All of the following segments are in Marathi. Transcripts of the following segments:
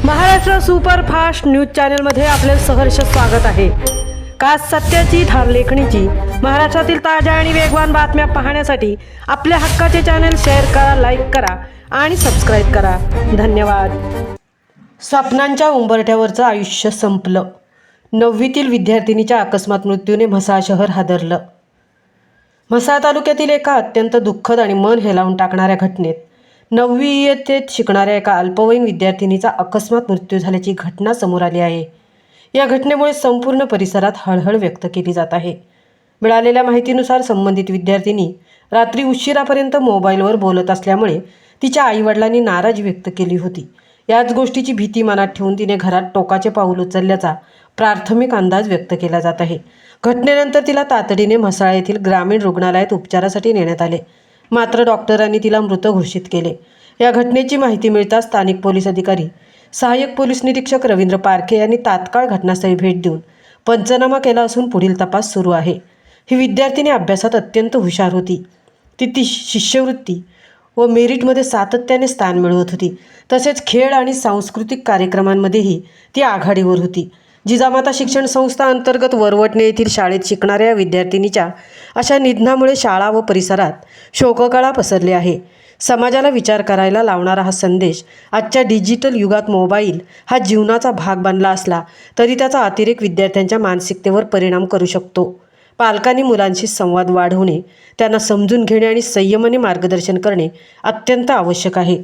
महाराष्ट्र सुपरफास्ट न्यूज चॅनलमध्ये आपले सहर्ष स्वागत आहे। खास सत्याची थार लेखणीची महाराष्ट्रातील ताज्या आणि वेगवान बातम्या पाहण्यासाठी आपल्या हक्काचे चॅनल शेअर करा, लाईक करा आणि सबस्क्राईब करा। धन्यवाद। स्वप्नांच्या उंबरठ्यावरचं आयुष्य संपलं। 9वीतील विद्यार्थिनीच्या अकस्मात मृत्यूने म्हसळा शहर हादरलं। म्हसळा तालुक्यातील एका अत्यंत दुःखद आणि मन हेलावून टाकणाऱ्या घटनेत 9वी इयत्तेत शिकणाऱ्या एका अल्पवयीन विद्यार्थिनीचा अकस्मात मृत्यू झाल्याची घटना समोर आली आहे। या घटनेमुळे संपूर्ण परिसरात हळहळ व्यक्त केली जात आहे। मिळालेल्या माहितीनुसार संबंधित विद्यार्थिनी रात्री उशिरापर्यंत मोबाईलवर बोलत असल्यामुळे तिच्या आईवडिलांनी नाराजी व्यक्त केली होती। याच गोष्टीची भीती मनात ठेवून तिने घरात टोकाचे पाऊल उचलल्याचा प्राथमिक अंदाज व्यक्त केला जात आहे। घटनेनंतर तिला तातडीने म्हसळा येथील ग्रामीण रुग्णालयात उपचारासाठी नेण्यात आले, मात्र डॉक्टरांनी तिला मृत घोषित केले। या घटनेची माहिती मिळताच स्थानिक पोलीस अधिकारी सहाय्यक पोलीस निरीक्षक रवींद्र पारखे यांनी तात्काळ घटनास्थळी भेट देऊन पंचनामा केला असून पुढील तपास सुरू आहे। ही विद्यार्थिनी अभ्यासात अत्यंत हुशार होती। ती शिष्यवृत्ती व मेरिटमध्ये सातत्याने स्थान मिळवत होती। तसेच खेळ आणि सांस्कृतिक कार्यक्रमांमध्येही ती आघाडीवर होती। जिजामाता शिक्षण संस्था अंतर्गत वरवटणे येथील शाळेत शिकणाऱ्या या विद्यार्थिनीच्या अशा निधनामुळे शाळा व परिसरात शोककळा पसरली आहे। समाजाला विचार करायला लावणारा हा संदेश आजच्या डिजिटल युगात मोबाईल हा जीवनाचा भाग बनला असला तरी त्याचा अतिरेक विद्यार्थ्यांच्या मानसिकतेवर परिणाम करू शकतो। पालकांनी मुलांशी संवाद वाढवणे, त्यांना समजून घेणे आणि संयमाने मार्गदर्शन करणे अत्यंत आवश्यक आहे।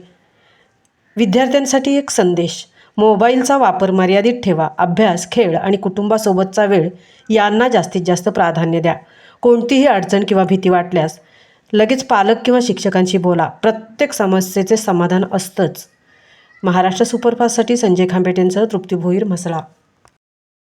विद्यार्थ्यांसाठी एक संदेश: मोबाईलचा वापर मर्यादित ठेवा। अभ्यास, खेळ आणि कुटुंबासोबतचा वेळ यांना जास्तीत जास्त प्राधान्य द्या। कोणतीही अडचण किंवा भीती वाटल्यास लगेच पालक किंवा शिक्षकांशी बोला। प्रत्येक समस्येचे समाधान असतंच। महाराष्ट्र सुपरफास्टसाठी संजय खांबेटेंसह तृप्ती भोईर, म्हसळा।